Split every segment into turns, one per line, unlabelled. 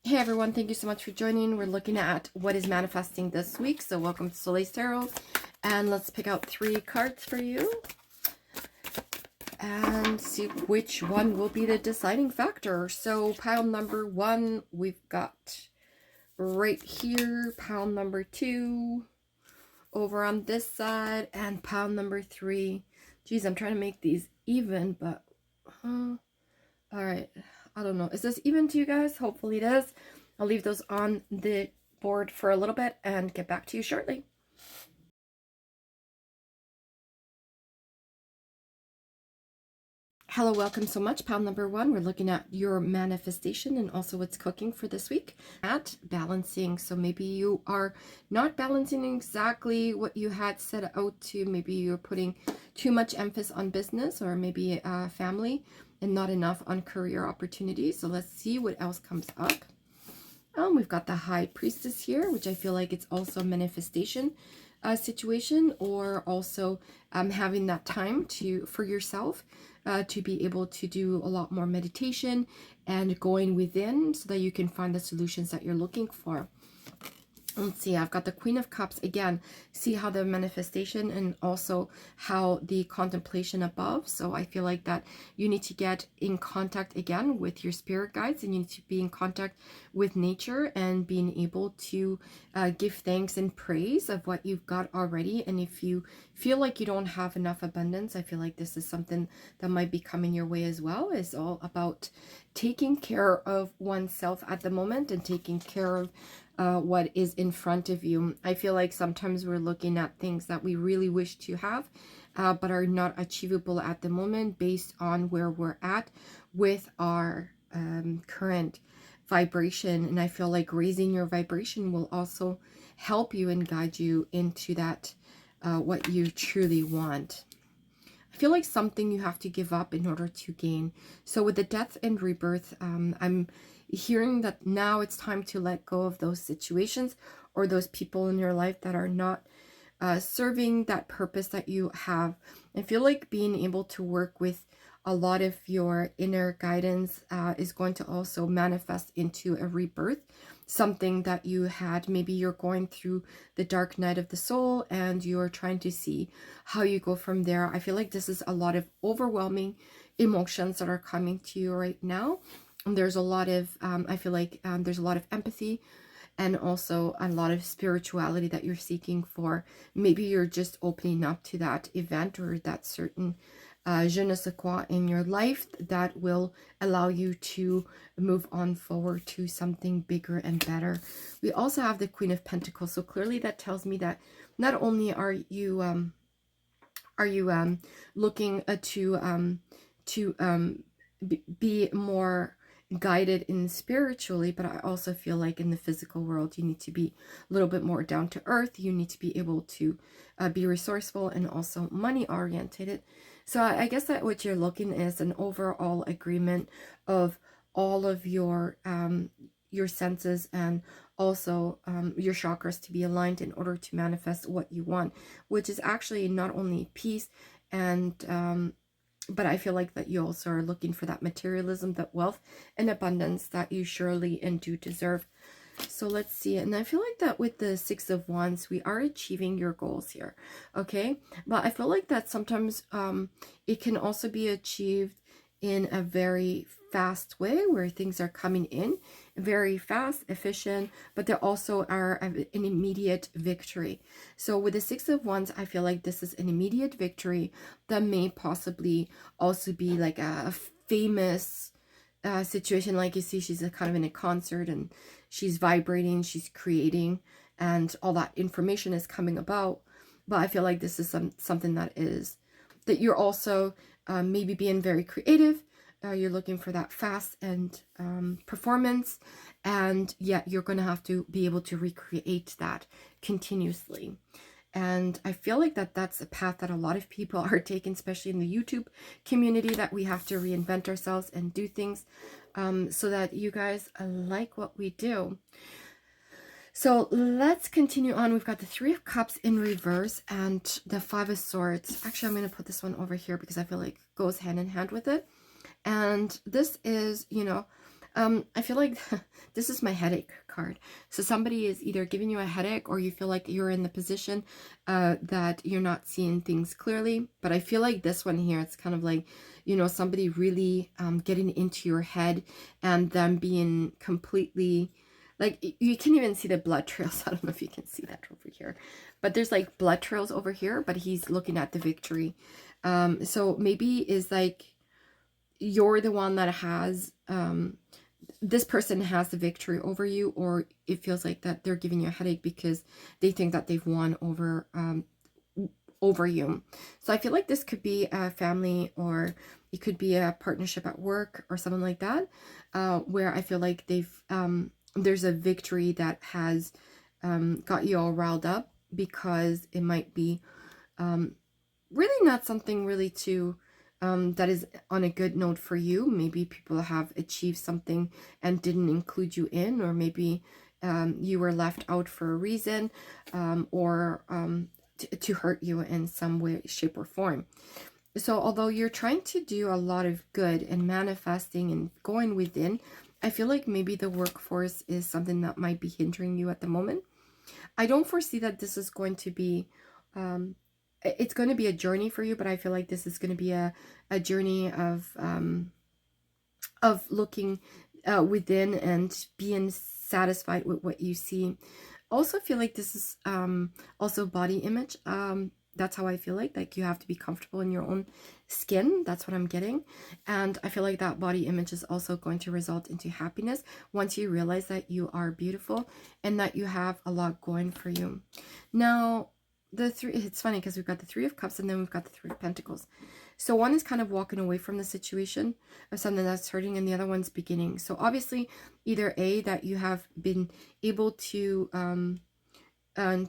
Hey everyone, thank you so much for joining. We're looking at what is manifesting this week. So welcome to Soleil's Tarot. And let's pick out 3 cards for you and see which one will be the deciding factor. So pile number 1, we've got right here, pile number 2 over on this side, and pile number 3. Geez, I'm trying to make these even, but all right, I don't know. Is this even to you guys? Hopefully it is. I'll leave those on the board for a little bit and get back to you shortly. Hello, welcome so much. Pile number 1, we're looking at your manifestation and also what's cooking for this week. At balancing, so maybe you are not balancing exactly what you had set out to. Maybe you're putting too much emphasis on business or maybe family and not enough on career opportunities. So let's see what else comes up. We've got the High Priestess here, which I feel like it's also manifestation situation, or also having that time for yourself to be able to do a lot more meditation and going within so that you can find the solutions that you're looking for. Let's see, I've got the Queen of Cups again. See how the manifestation and also how the contemplation above. So I feel like that you need to get in contact again with your spirit guides, and you need to be in contact with nature and being able to give thanks and praise of what you've got already. And if you feel like you don't have enough abundance, I feel like this is something that might be coming your way as well. It's all about taking care of oneself at the moment and taking care of what is in front of you. I feel like sometimes we're looking at things that we really wish to have, but are not achievable at the moment based on where we're at with our current vibration. And I feel like raising your vibration will also help you and guide you into that, what you truly want. I feel like something you have to give up in order to gain. So with the death and rebirth, I'm hearing that now it's time to let go of those situations or those people in your life that are not serving that purpose that you have. I feel like being able to work with a lot of your inner guidance is going to also manifest into a rebirth. Something that you had, maybe you're going through the dark night of the soul and you're trying to see how you go from there. I feel like this is a lot of overwhelming emotions that are coming to you right now. And there's a lot of, I feel like there's a lot of empathy and also a lot of spirituality that you're seeking for. Maybe you're just opening up to that event or that certain je ne sais quoi in your life that will allow you to move on forward to something bigger and better. We also have the Queen of Pentacles, so clearly that tells me that not only are you looking to be more guided in spiritually, but I also feel like in the physical world you need to be a little bit more down to earth. You need to be able to be resourceful and also money oriented. So I guess that what you're looking is an overall agreement of all of your senses and also your chakras to be aligned in order to manifest what you want, which is actually not only peace and but I feel like that you also are looking for that materialism, that wealth and abundance that you surely and do deserve. So let's see. And I feel like that with the Six of Wands, we are achieving your goals here. Okay. But I feel like that sometimes it can also be achieved in a very fast way where things are coming in very fast, efficient, but there also are an immediate victory. So with the Six of Wands, I feel like this is an immediate victory that may possibly also be like a famous situation. Like you see, she's kind of in a concert and she's vibrating, she's creating, and all that information is coming about. But I feel like this is something that you're also maybe being very creative. You're looking for that fast and performance, and yet you're going to have to be able to recreate that continuously. And I feel like that's a path that a lot of people are taking, especially in the YouTube community, that we have to reinvent ourselves and do things so that you guys like what we do. So let's continue on. We've got the Three of Cups in reverse and the Five of Swords. Actually, I'm going to put this one over here because I feel like it goes hand in hand with it. And this is, I feel like this is my headache card. So somebody is either giving you a headache, or you feel like you're in the position that you're not seeing things clearly. But I feel like this one here, it's kind of like, you know, somebody really getting into your head, and them being completely, like, you can even see the blood trails. I don't know if you can see that over here, but there's like blood trails over here, but he's looking at the victory. So maybe is like, you're the one that has this person has the victory over you, or it feels like that they're giving you a headache because they think that they've won over you. So I feel like this could be a family, or it could be a partnership at work or something like that, where I feel like there's a victory that has got you all riled up, because it might be really not something really to that is on a good note for you. Maybe people have achieved something and didn't include you in, or maybe you were left out for a reason, or to hurt you in some way, shape, or form. So although you're trying to do a lot of good and manifesting and going within, I feel like maybe the workforce is something that might be hindering you at the moment. I don't foresee that this is going to be it's going to be a journey for you, but I feel like this is going to be a journey of looking within and being satisfied with what you see. Also feel like this is also body image. That's how I feel like you have to be comfortable in your own skin. That's what I'm getting. And I feel like that body image is also going to result into happiness once you realize that you are beautiful and that you have a lot going for you. Now, it's funny because we've got the Three of Cups, and then we've got the Three of Pentacles. So one is kind of walking away from the situation of something that's hurting, and the other one's beginning. So obviously, either A, that you have been able to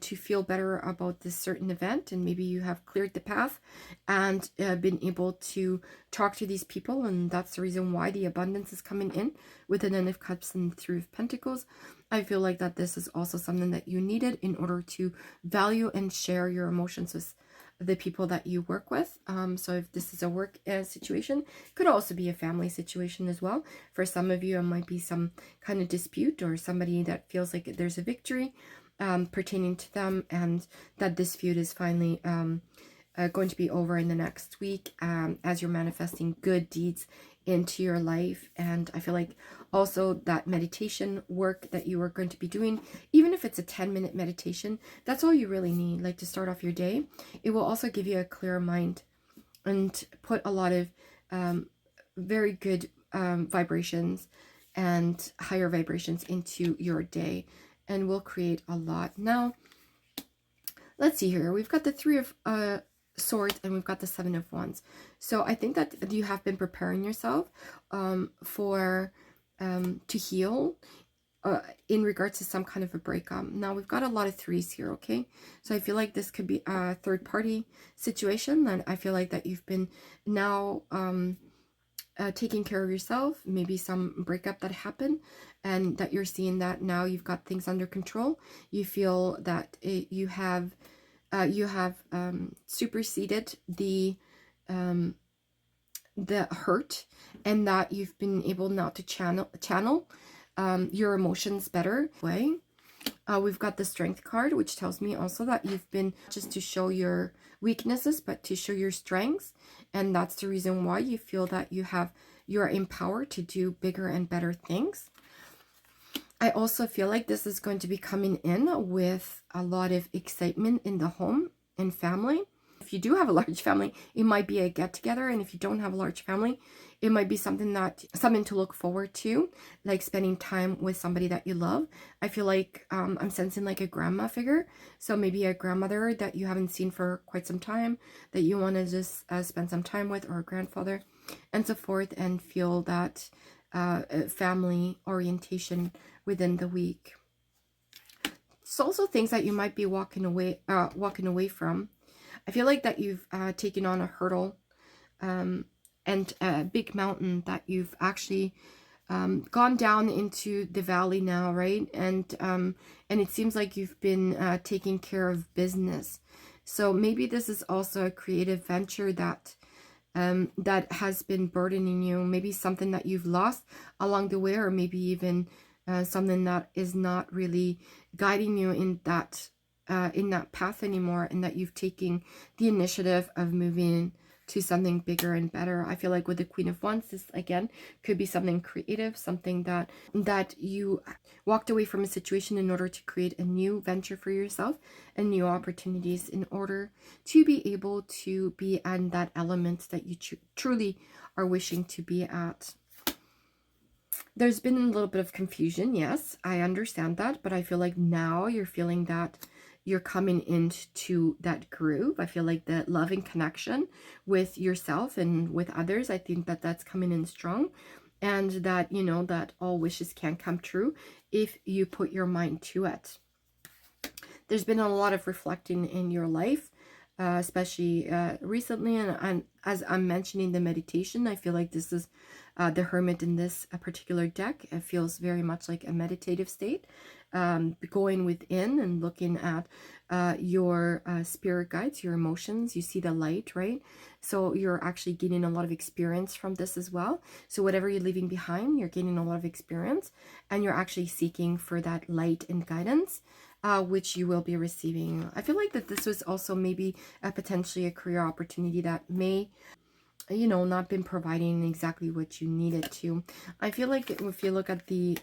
feel better about this certain event, and maybe you have cleared the path and been able to talk to these people, and that's the reason why the abundance is coming in with the Nine of Cups and the Three of Pentacles. I feel like that this is also something that you needed in order to value and share your emotions with the people that you work with. So if this is a work situation, could also be a family situation as well. For some of you, it might be some kind of dispute, or somebody that feels like there's a victory pertaining to them, and that this feud is finally going to be over in the next week, as you're manifesting good deeds into your life. And I feel like also that meditation work that you are going to be doing, even if it's a 10-minute meditation, that's all you really need, like, to start off your day. It will also give you a clear mind and put a lot of very good vibrations and higher vibrations into your day, and will create a lot. Now, let's see here. We've got the Three of Swords, and we've got the Seven of Wands. So I think that you have been preparing yourself for to heal in regards to some kind of a breakup. Now, we've got a lot of threes here, okay? So I feel like this could be a third-party situation, and I feel like that you've been now taking care of yourself, maybe some breakup that happened, and that you're seeing that now you've got things under control. You feel that you have superseded the hurt, and that you've been able now to channel your emotions better way. We've got the Strength card, which tells me also that you've been just to show your weaknesses, but to show your strengths. And that's the reason why you feel that you're empowered to do bigger and better things. I also feel like this is going to be coming in with a lot of excitement in the home and family. If you do have a large family, it might be a get-together. And if you don't have a large family, it might be something to look forward to, like spending time with somebody that you love. I feel like I'm sensing like a grandma figure. So maybe a grandmother that you haven't seen for quite some time, that you want to just spend some time with, or a grandfather, and so forth, and feel that family orientation within the week. It's also things that you might be walking away from. I feel like that you've taken on a hurdle and a big mountain that you've actually gone down into the valley now, right? And it seems like you've been taking care of business. So maybe this is also a creative venture that that has been burdening you, maybe something that you've lost along the way, or maybe even something that is not really guiding you in that path anymore, and that you've taken the initiative of moving to something bigger and better. I feel like with the Queen of Wands, this again could be something creative, something that you walked away from a situation in order to create a new venture for yourself and new opportunities in order to be able to be in that element that you truly are wishing to be at. There's been a little bit of confusion. Yes, I understand that, but I feel like now you're feeling that you're coming into that groove. I feel like the loving connection with yourself and with others, I think that that's coming in strong, and that, you know, that all wishes can come true if you put your mind to it. There's been a lot of reflecting in your life, especially recently, and as I'm mentioning the meditation, I feel like this is the Hermit in this particular deck. It feels very much like a meditative state, going within and looking at your spirit guides, your emotions. You see the light, right? So you're actually gaining a lot of experience from this as well. So whatever you're leaving behind, you're gaining a lot of experience, and you're actually seeking for that light and guidance, which you will be receiving. I feel like that this was also maybe potentially a career opportunity that may, you know, not been providing exactly what you needed to. I feel like if you look at the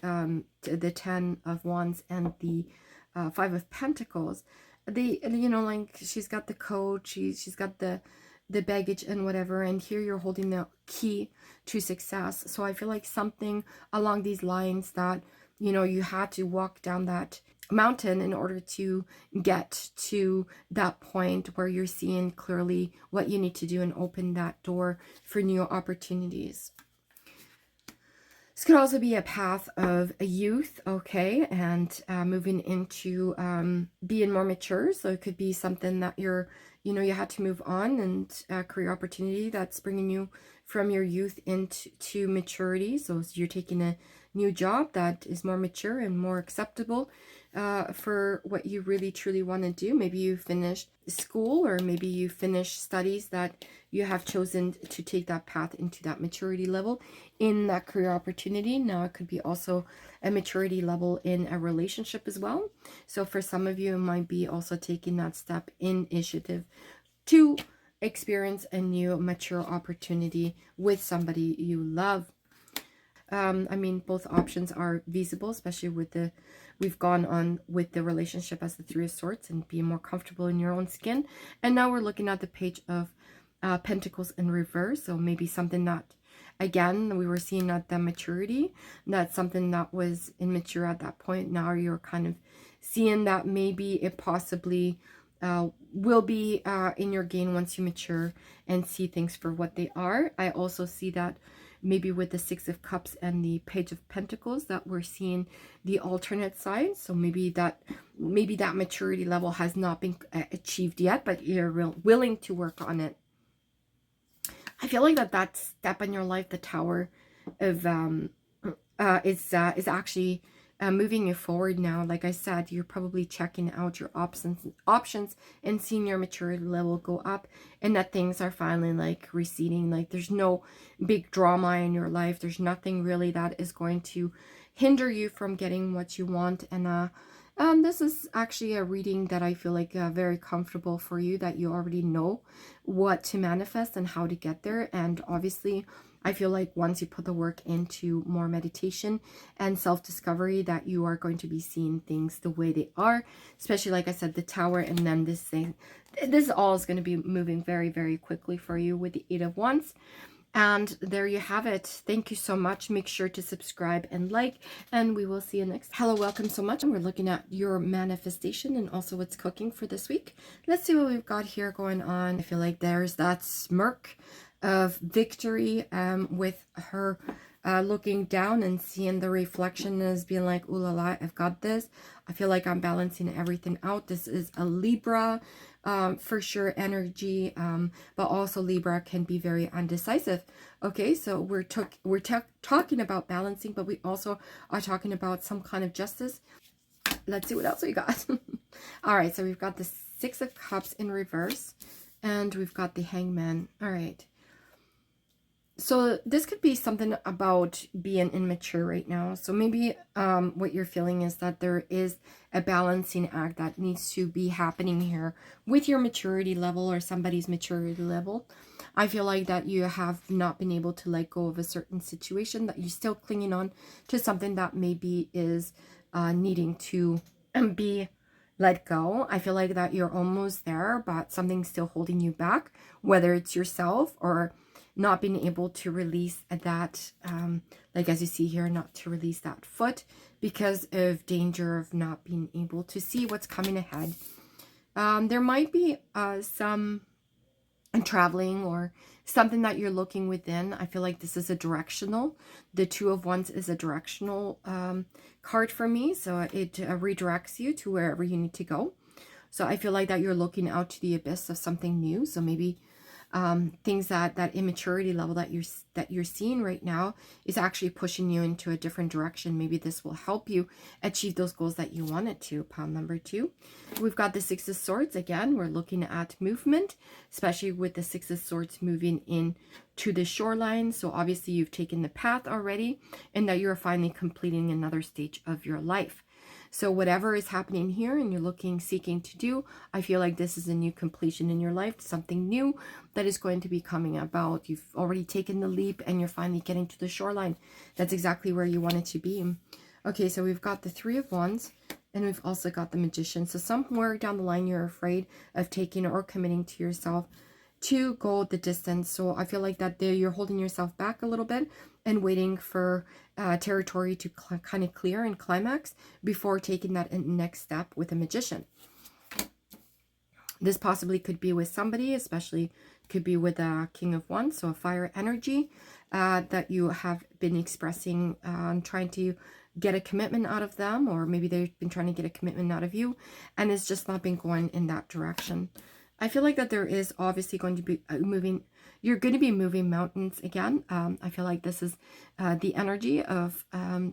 10 of Wands and the 5 of Pentacles, they, you know, like she's got the code, she's got the baggage and whatever, and here you're holding the key to success. So I feel like something along these lines that, you know, you had to walk down that mountain in order to get to that point where you're seeing clearly what you need to do and open that door for new opportunities. This could also be a path of a youth, okay, and moving into being more mature. So it could be something that you're, you know, you had to move on, and a career opportunity that's bringing you from your youth into maturity. So you're taking a new job that is more mature and more acceptable for what you really truly want to do. Maybe you finished school, or maybe you finished studies that you have chosen to take that path into that maturity level in that career opportunity. Now it could be also a maturity level in a relationship as well. So for some of you, it might be also taking that step in initiative to experience a new mature opportunity with somebody you love. I mean, both options are feasible, especially with the, we've gone on with the relationship as the Three of Swords and being more comfortable in your own skin. And now we're looking at the Page of Pentacles in reverse. So maybe something that, again, we were seeing at the maturity, that's something that was immature at that point. Now you're kind of seeing that maybe it possibly will be in your gain once you mature and see things for what they are. I also see that maybe with the Six of Cups and the Page of Pentacles that we're seeing the alternate side. So maybe that maturity level has not been achieved yet, but you're willing to work on it. I feel like that step in your life, the Tower of is actually moving you forward now. Like I said, you're probably checking out your options and seeing your maturity level go up, and that things are finally like receding. Like there's no big drama in your life. There's nothing really that is going to hinder you from getting what you want. And this is actually a reading that I feel like very comfortable for you, that you already know what to manifest and how to get there. And obviously, I feel like once you put the work into more meditation and self-discovery, that you are going to be seeing things the way they are, especially, like I said, the Tower, and then this thing. This all is going to be moving very, very quickly for you with the Eight of Wands. And there you have it. Thank you so much. Make sure to subscribe and like, and we will see you next. Hello, welcome so much. We're looking at your manifestation and also what's cooking for this week. Let's see what we've got here going on. I feel like there's that smirk of victory with her looking down and seeing the reflection as being like, ooh la la, I've got this. I feel like I'm balancing everything out. This is a Libra for sure energy, but also Libra can be very undecisive. Okay, so we're talking about balancing, but we also are talking about some kind of justice. Let's see what else we got. All right, so we've got the Six of Cups in reverse, and we've got the Hangman. All right. So this could be something about being immature right now. So maybe what you're feeling is that there is a balancing act that needs to be happening here with your maturity level or somebody's maturity level. I feel like that you have not been able to let go of a certain situation, that you're still clinging on to something that maybe is needing to be let go. I feel like that you're almost there, but something's still holding you back, whether it's yourself or not being able to release that, like as you see here, not to release that foot because of danger of not being able to see what's coming ahead. There might be some traveling or something that you're looking within. I feel like this is a directional. The Two of Wands is a directional card for me, so it redirects you to wherever you need to go. So I feel like that you're looking out to the abyss of something new. So maybe things that immaturity level that you're seeing right now is actually pushing you into a different direction. Maybe this will help you achieve those goals that you wanted to. Pile number 2, we've got the Six of Swords. Again, we're looking at movement, especially with the Six of Swords moving in to the shoreline. So obviously you've taken the path already, and that you're finally completing another stage of your life. So whatever is happening here and you're seeking to do, I feel like this is a new completion in your life, something new that is going to be coming about. You've already taken the leap and you're finally getting to the shoreline. That's exactly where you wanted to be. Okay, so we've got the Three of Wands and we've also got the Magician. So somewhere down the line, you're afraid of taking or committing to yourself to go the distance. So I feel like that you're holding yourself back a little bit and waiting for territory to kind of clear and climax before taking that next step with a Magician. This possibly could be with somebody, especially could be with a King of Wands, so a fire energy that you have been expressing, trying to get a commitment out of them, or maybe they've been trying to get a commitment out of you, and it's just not been going in that direction. I feel like that there is obviously going to be you're going to be moving mountains again. I feel like this is the energy of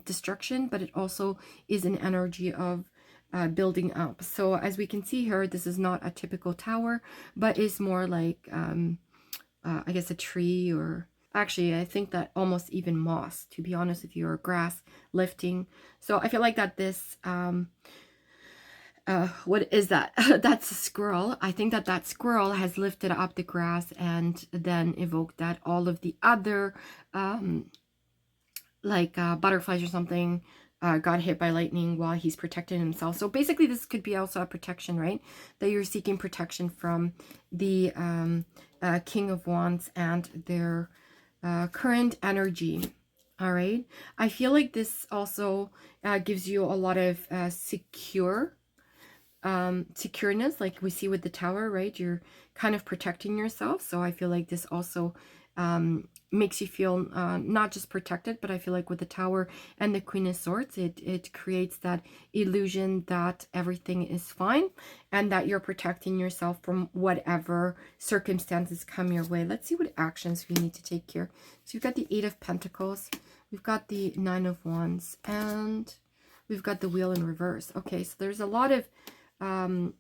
destruction, but it also is an energy of building up. So as we can see here, this is not a typical tower, but is more like, I guess, a tree, or actually, I think that almost even moss, to be honest with you, or grass lifting. So I feel like that this... what is that? That's a squirrel. I think that squirrel has lifted up the grass and then evoked that all of the other butterflies or something got hit by lightning while he's protecting himself. So basically this could be also a protection, right? That you're seeking protection from the King of Wands and their current energy. All right. I feel like this also gives you a lot of secureness, like we see with the tower, right? You're kind of protecting yourself. So I feel like this also makes you feel not just protected, but I feel like with the tower and the Queen of Swords, it creates that illusion that everything is fine and that you're protecting yourself from whatever circumstances come your way. Let's see what actions we need to take here. So you've got the Eight of Pentacles, we've got the Nine of Wands, and we've got the Wheel in reverse. Okay, so there's a lot of so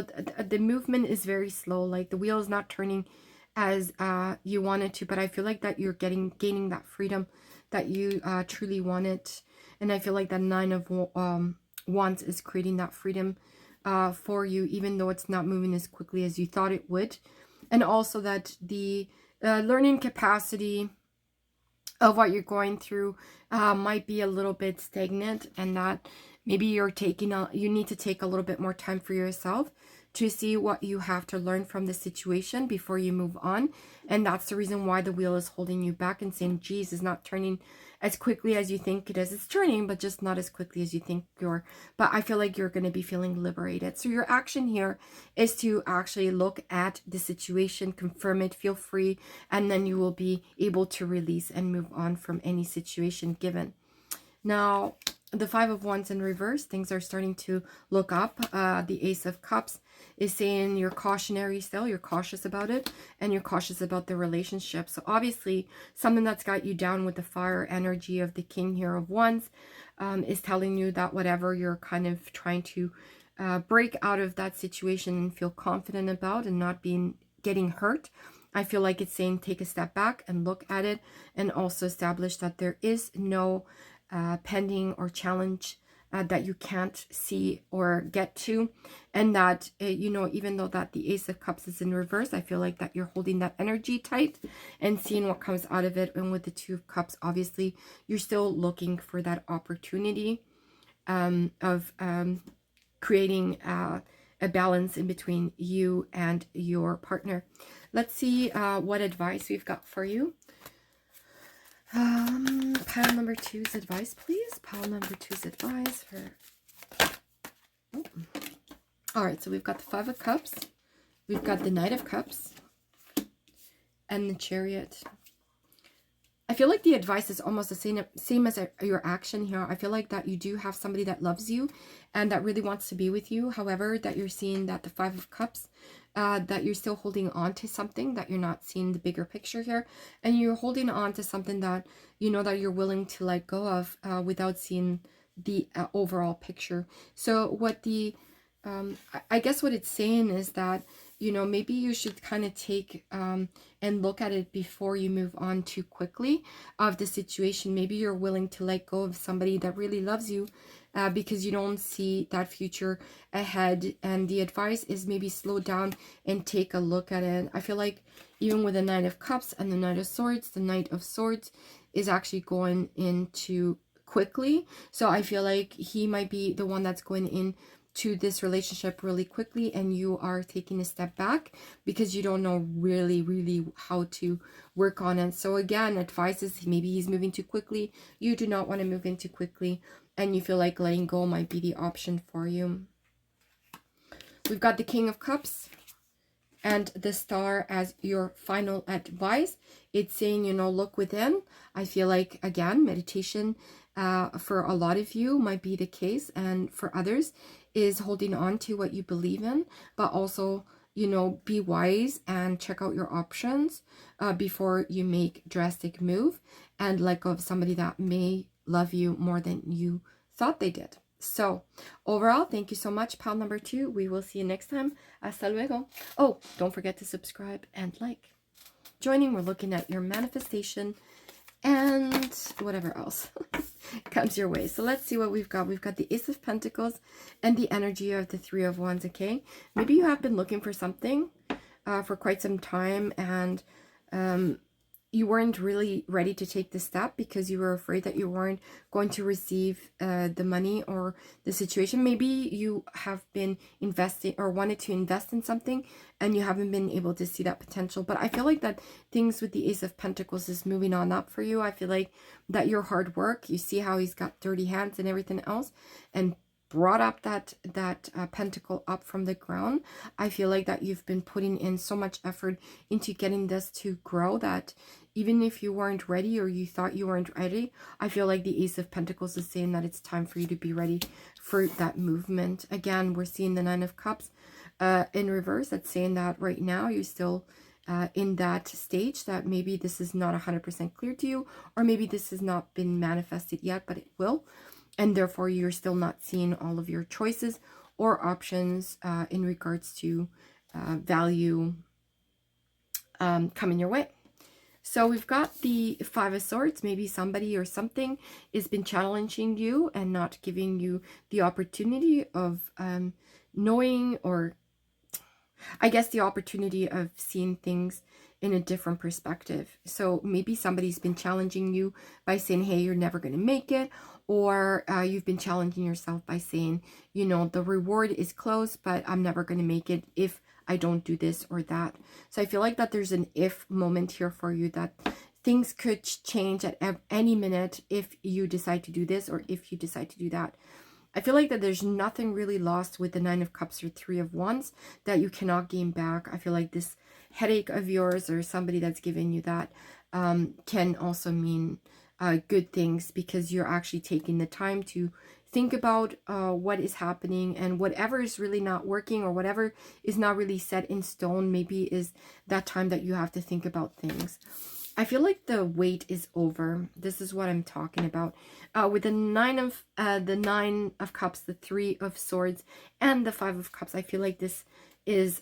the movement is very slow, like the wheel is not turning as you want it to, but I feel like that you're gaining that freedom that you truly wanted. And I feel like that Nine of Wands is creating that freedom for you, even though it's not moving as quickly as you thought it would. And also that the learning capacity of what you're going through might be a little bit stagnant, and that maybe you need to take a little bit more time for yourself to see what you have to learn from the situation before you move on. And that's the reason why the wheel is holding you back and saying, geez, it's not turning as quickly as you think it is. It's turning, but just not as quickly as you think but I feel like you're going to be feeling liberated. So your action here is to actually look at the situation, confirm it, feel free, and then you will be able to release and move on from any situation given. Now, the Five of Wands in reverse, things are starting to look up. The Ace of Cups is saying you're cautionary still, you're cautious about it, and you're cautious about the relationship. So obviously, something that's got you down with the fire energy of the King here of Wands is telling you that whatever you're kind of trying to break out of that situation and feel confident about and not getting hurt, I feel like it's saying take a step back and look at it, and also establish that there is no pending or challenge that you can't see or get to, and that you know, even though that the Ace of Cups is in reverse, I feel like that you're holding that energy tight and seeing what comes out of it. And with the Two of Cups, obviously you're still looking for that opportunity of creating a balance in between you and your partner. Let's see what advice we've got for you. Pile number two's advice, please. Pile number two's advice for... Oh. All right, so we've got the Five of Cups. We've got the Knight of Cups. And the Chariot. I feel like the advice is almost the same as your action here. I feel like that you do have somebody that loves you and that really wants to be with you. However, that you're seeing that the Five of Cups, that you're still holding on to something, that you're not seeing the bigger picture here. And you're holding on to something that you know that you're willing to let go of without seeing the overall picture. So what the, I guess what it's saying is that, you know, maybe you should kind of take and look at it before you move on too quickly of the situation. Maybe you're willing to let go of somebody that really loves you because you don't see that future ahead. And the advice is maybe slow down and take a look at it. I feel like even with the Knight of Cups and the Knight of Swords, the Knight of Swords is actually going into quickly. So I feel like he might be the one that's going in to this relationship really quickly, and you are taking a step back because you don't know really how to work on it. So again, advice is maybe he's moving too quickly. You do not want to move in too quickly, and you feel like letting go might be the option for you. We've got the King of Cups and the Star as your final advice. It's saying, you know, look within. I feel like, again, meditation for a lot of you might be the case, and for others is holding on to what you believe in, but also, you know, be wise and check out your options before you make drastic move and let go of somebody that may love you more than you thought they did. So overall, thank you so much, pile number two. We will see you next time. Hasta luego. Oh, don't forget to subscribe and like. Joining, we're looking at your manifestation and whatever else comes your way. So let's see what we've got. We've got the Ace of Pentacles and the energy of the Three of Wands. Okay, maybe you have been looking for something for quite some time, and you weren't really ready to take the step because you were afraid that you weren't going to receive the money or the situation. Maybe you have been investing or wanted to invest in something and you haven't been able to see that potential. But I feel like that things with the Ace of Pentacles is moving on up for you. I feel like that your hard work, you see how he's got dirty hands and everything else, and brought up that pentacle up from the ground. I feel like that you've been putting in so much effort into getting this to grow that even if you weren't ready or you thought you weren't ready, I feel like the Ace of Pentacles is saying that it's time for you to be ready for that movement. Again, we're seeing the Nine of Cups in reverse. That's saying that right now you're still in that stage that maybe this is not 100% clear to you, or maybe this has not been manifested yet, but it will. And therefore, you're still not seeing all of your choices or options in regards to value coming your way. So we've got the Five of Swords. Maybe somebody or something has been challenging you and not giving you the opportunity of knowing, or I guess the opportunity of seeing things in a different perspective. So maybe somebody's been challenging you by saying, hey, you're never going to make it. Or you've been challenging yourself by saying, you know, the reward is close, but I'm never going to make it if I don't do this or that. So I feel like that there's an if moment here for you, that things could change at any minute if you decide to do this or if you decide to do that. I feel like that there's nothing really lost with the Nine of Cups or Three of Wands that you cannot gain back. I feel like this headache of yours or somebody that's giving you that can also mean good things, because you're actually taking the time to think about what is happening, and whatever is really not working or whatever is not really set in stone, maybe is that time that you have to think about things. I feel like the wait is over. This is what I'm talking about. With the Nine of Cups, the Three of Swords, and the Five of Cups, I feel like this is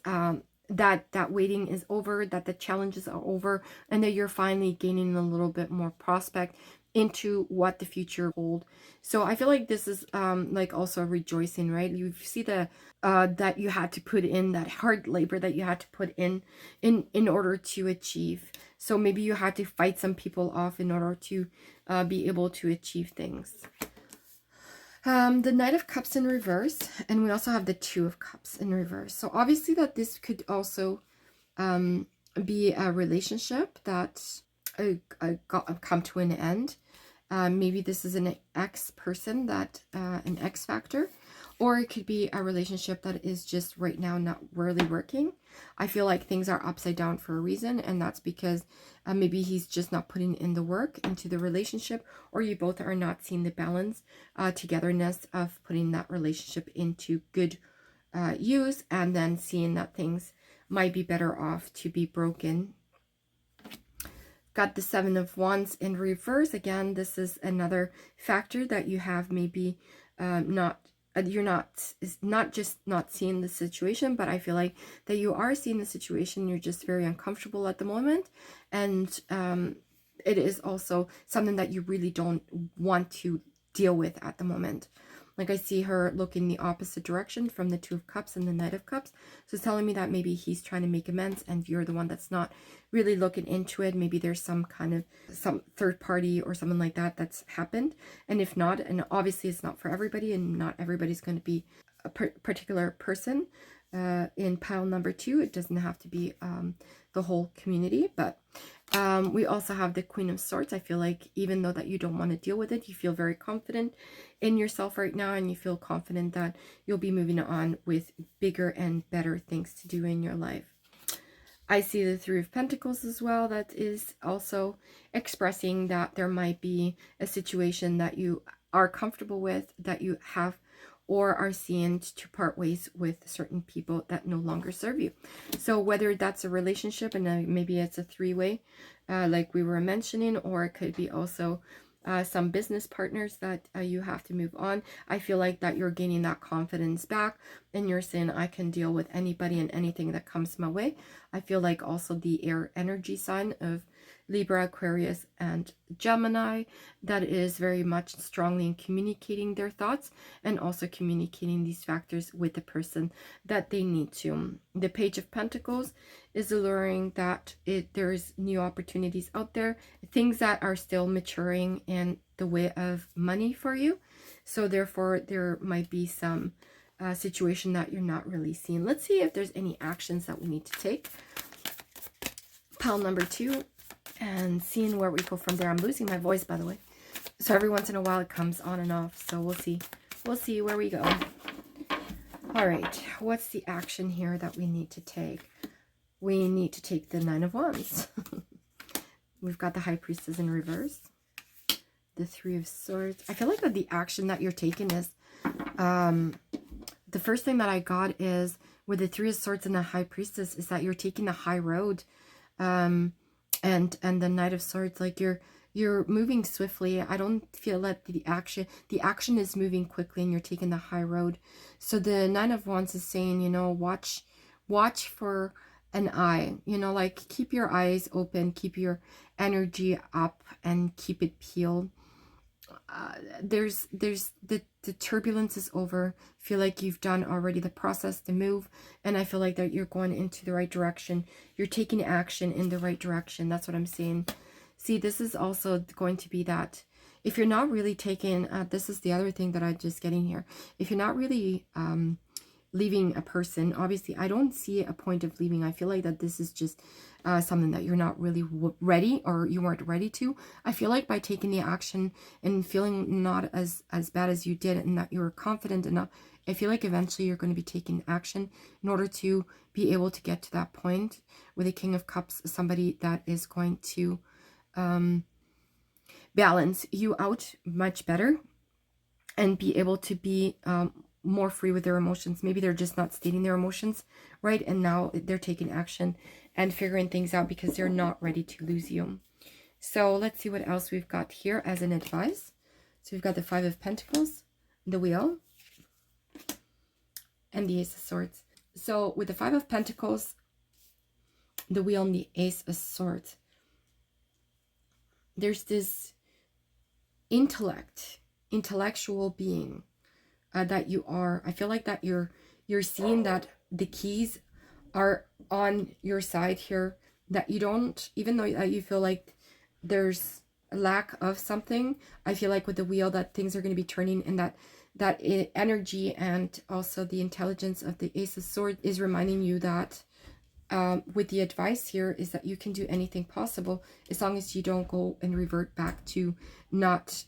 that waiting is over, that the challenges are over, and that you're finally gaining a little bit more prospect into what the future hold. So I feel like this is like also rejoicing, right? You see the that you had to put in that hard labor that you had to put in order to achieve. So maybe you had to fight some people off in order to be able to achieve things. The Knight of Cups in reverse, and we also have the Two of Cups in reverse. So obviously that this could also be a relationship that got come to an end. Maybe this is an ex person, that an X factor, or it could be a relationship that is just right now not really working. I feel like things are upside down for a reason, and that's because maybe he's just not putting in the work into the relationship, or you both are not seeing the balance, togetherness of putting that relationship into good use, and then seeing that things might be better off to be broken. Got the Seven of Wands in reverse. Again, this is another factor that you have maybe you're not just not seeing the situation, but I feel like that you are seeing the situation. You're just very uncomfortable at the moment, and it is also something that you really don't want to deal with at the moment. Like I see her look in the opposite direction from the Two of Cups and the Knight of Cups. So it's telling me that maybe he's trying to make amends and you're the one that's not really looking into it. Maybe there's some third party or something like that that's happened. And if not, and obviously it's not for everybody, and not everybody's going to be a particular person. In pile number 2, it doesn't have to be the whole community, but we also have the Queen of Swords. I feel like even though that you don't want to deal with it, you feel very confident in yourself right now, and you feel confident that you'll be moving on with bigger and better things to do in your life. I see the Three of Pentacles as well. That is also expressing that there might be a situation that you are comfortable with, that you have or are seeing to part ways with certain people that no longer serve you. So whether that's a relationship, and maybe it's a three-way, like we were mentioning, or it could be also some business partners that you have to move on. I feel like that you're gaining that confidence back, and you're saying, I can deal with anybody and anything that comes my way. I feel like also the air energy sign of Libra, Aquarius, and Gemini, that is very much strongly in communicating their thoughts and also communicating these factors with the person that they need to. The Page of Pentacles is alluring that there's new opportunities out there, things that are still maturing in the way of money for you. So therefore, there might be some situation that you're not really seeing. Let's see if there's any actions that we need to take. Pile number 2. And seeing where we go from there. I'm losing my voice, by the way. So every once in a while it comes on and off. So we'll see. We'll see where we go. All right. What's the action here that we need to take? We need to take the Nine of Wands. We've got the High Priestess in reverse. The Three of Swords. I feel like that the action that you're taking is... the first thing that I got is with the Three of Swords and the High Priestess is that you're taking the high road. And the Knight of Swords, like you're moving swiftly. I don't feel that the action is moving quickly, and you're taking the high road. So the Nine of Wands is saying, you know, watch for an eye, you know, like keep your eyes open, keep your energy up, and keep it peeled. There's the turbulence is over. Feel like you've done already the process to move, and I feel like that you're going into the right direction. You're taking action in the right direction. That's what I'm seeing. See, this is also going to be that if you're not really taking this is the other thing that I'm just getting here. If you're not really leaving a person, obviously I don't see a point of leaving. I feel like that this is just something that you're not really ready, or you weren't ready to. I feel like by taking the action and feeling not as bad as you did, and that you were confident enough, I feel like eventually you're going to be taking action in order to be able to get to that point with a King of Cups, somebody that is going to balance you out much better and be able to be more free with their emotions. Maybe they're just not stating their emotions right, and now they're taking action and figuring things out because they're not ready to lose you. So let's see what else we've got here as an advice. So we've got the Five of Pentacles, the Wheel, and the Ace of Swords. So with the Five of Pentacles, the wheel and the Ace of Swords. There's this intellectual being that you are. I feel like that you're seeing that the keys are on your side here, that you don't, even though you feel like there's a lack of something, I feel like with the wheel that things are going to be turning, and that energy and also the intelligence of the Ace of Swords is reminding you that with the advice here is that you can do anything possible as long as you don't go and revert back to not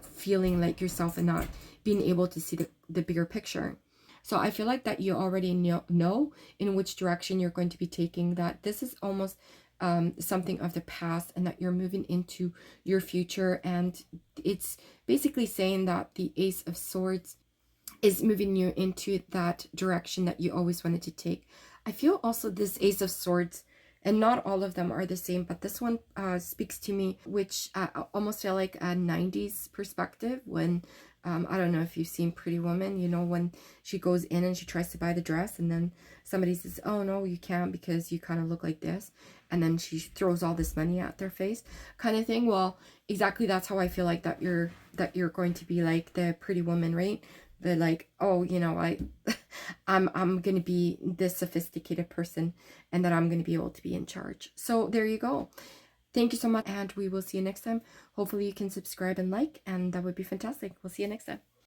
feeling like yourself and not being able to see the bigger picture. So I feel like that you already know in which direction you're going to be taking, that this is almost something of the past, and that you're moving into your future. And it's basically saying that the Ace of Swords is moving you into that direction that you always wanted to take. I feel also this Ace of Swords, and not all of them are the same, but this one speaks to me, which I almost feel like a 90s perspective when, I don't know if you've seen Pretty Woman, you know, when she goes in and she tries to buy the dress, and then somebody says, oh no, you can't because you kind of look like this. And then she throws all this money at their face kind of thing. Well, exactly that's how I feel like that you're going to be like the Pretty Woman, right? They're like, oh, you know, I'm going to be this sophisticated person, and that I'm going to be able to be in charge. So there you go. Thank you so much, and we will see you next time. Hopefully you can subscribe and like, and that would be fantastic. We'll see you next time.